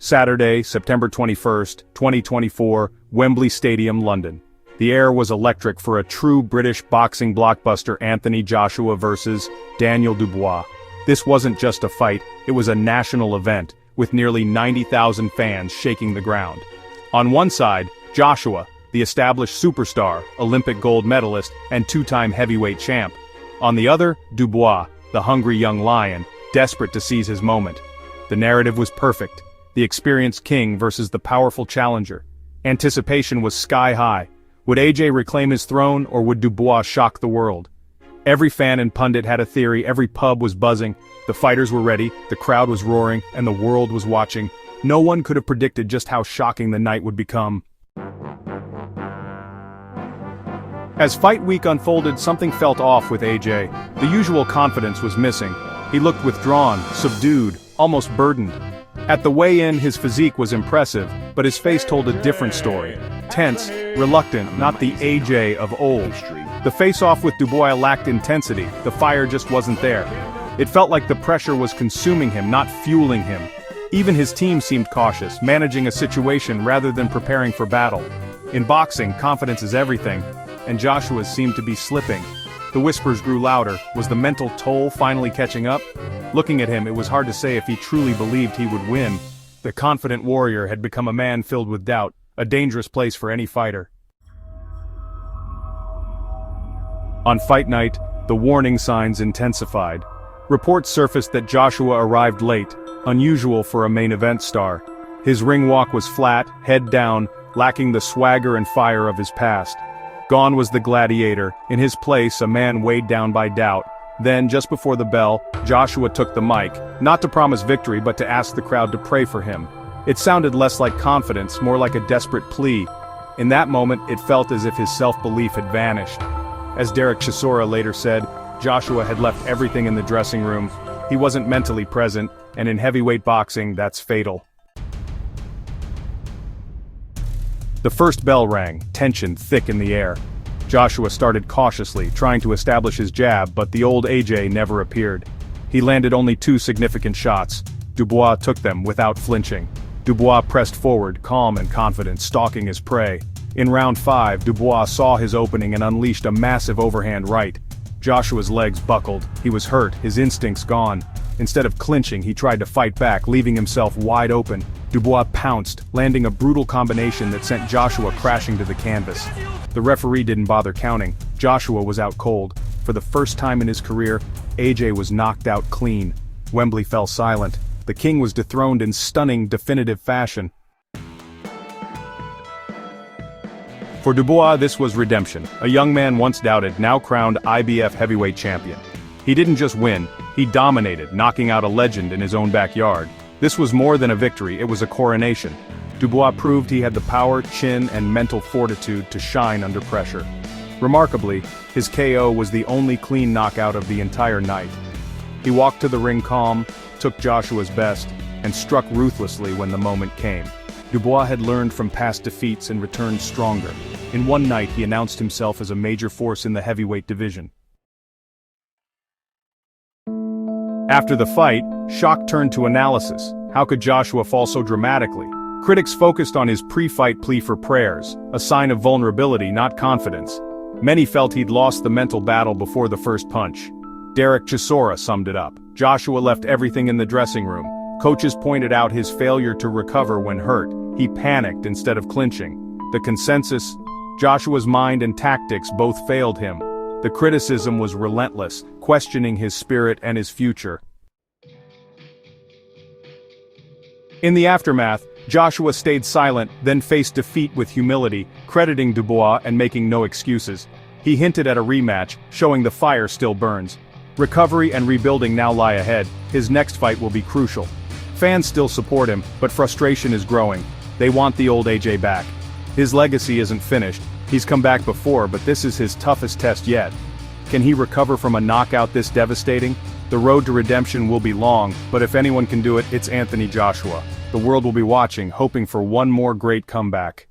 Saturday, September 21st, 2024, Wembley Stadium, London. The air was electric for a true British boxing blockbuster, Anthony Joshua versus Daniel Dubois. This wasn't just a fight, it was a national event, with nearly 90,000 fans shaking the ground. On one side, Joshua, the established superstar, Olympic gold medalist, and two-time heavyweight champ. On the other, Dubois, the hungry young lion, desperate to seize his moment. The narrative was perfect. The experienced king versus the powerful challenger. Anticipation was sky-high. Would AJ reclaim his throne, or would Dubois shock the world? Every fan and pundit had a theory, every pub was buzzing, the fighters were ready, the crowd was roaring, and the world was watching. No one could have predicted just how shocking the night would become. As fight week unfolded, something felt off with AJ. The usual confidence was missing. He looked withdrawn, subdued, almost burdened. At the weigh-in, his physique was impressive, but his face told a different story. Tense, reluctant, not the AJ of old. The face-off with Dubois lacked intensity, the fire just wasn't there. It felt like the pressure was consuming him, not fueling him. Even his team seemed cautious, managing a situation rather than preparing for battle. In boxing, confidence is everything, and Joshua's seemed to be slipping. The whispers grew louder. Was the mental toll finally catching up? Looking at him, it was hard to say if he truly believed he would win. The confident warrior had become a man filled with doubt, a dangerous place for any fighter. On fight night, the warning signs intensified. Reports surfaced that Joshua arrived late, unusual for a main event star. His ring walk was flat, head down, lacking the swagger and fire of his past. Gone was the gladiator, in his place a man weighed down by doubt. Then, just before the bell, Joshua took the mic, not to promise victory but to ask the crowd to pray for him. It sounded less like confidence, more like a desperate plea. In that moment, it felt as if his self-belief had vanished. As Derek Chisora later said, Joshua had left everything in the dressing room. He wasn't mentally present, and in heavyweight boxing, that's fatal. The first bell rang, tension thick in the air. Joshua started cautiously, trying to establish his jab, but the old AJ never appeared. He landed only 2 significant shots. Dubois took them without flinching. Dubois pressed forward, calm and confident, stalking his prey. In round 5, Dubois saw his opening and unleashed a massive overhand right. Joshua's legs buckled. He was hurt, his instincts gone. Instead of clinching, he tried to fight back, leaving himself wide open. Dubois pounced, landing a brutal combination that sent Joshua crashing to the canvas. The referee didn't bother counting. Joshua was out cold. For the first time in his career, AJ was knocked out clean. Wembley fell silent. The king was dethroned in stunning, definitive fashion. For Dubois, this was redemption. A young man once doubted, now crowned IBF heavyweight champion. He didn't just win, he dominated, knocking out a legend in his own backyard. This was more than a victory, it was a coronation. Dubois proved he had the power, chin, and mental fortitude to shine under pressure. Remarkably, his KO was the only clean knockout of the entire night. He walked to the ring calm, took Joshua's best, and struck ruthlessly when the moment came. Dubois had learned from past defeats and returned stronger. In one night, he announced himself as a major force in the heavyweight division. After the fight, shock turned to analysis. How could Joshua fall so dramatically? Critics focused on his pre-fight plea for prayers, a sign of vulnerability, not confidence. Many felt he'd lost the mental battle before the first punch. Derek Chisora summed it up. Joshua left everything in the dressing room. Coaches pointed out his failure to recover when hurt. He panicked instead of clinching. The consensus: Joshua's mind and tactics both failed him. The criticism was relentless, questioning his spirit and his future. In the aftermath, Joshua stayed silent, then faced defeat with humility, crediting Dubois and making no excuses. He hinted at a rematch, showing the fire still burns. Recovery and rebuilding now lie ahead. His next fight will be crucial. Fans still support him, but frustration is growing. They want the old AJ back. His legacy isn't finished. He's come back before, but this is his toughest test yet. Can he recover from a knockout this devastating? The road to redemption will be long, but if anyone can do it, it's Anthony Joshua. The world will be watching, hoping for one more great comeback.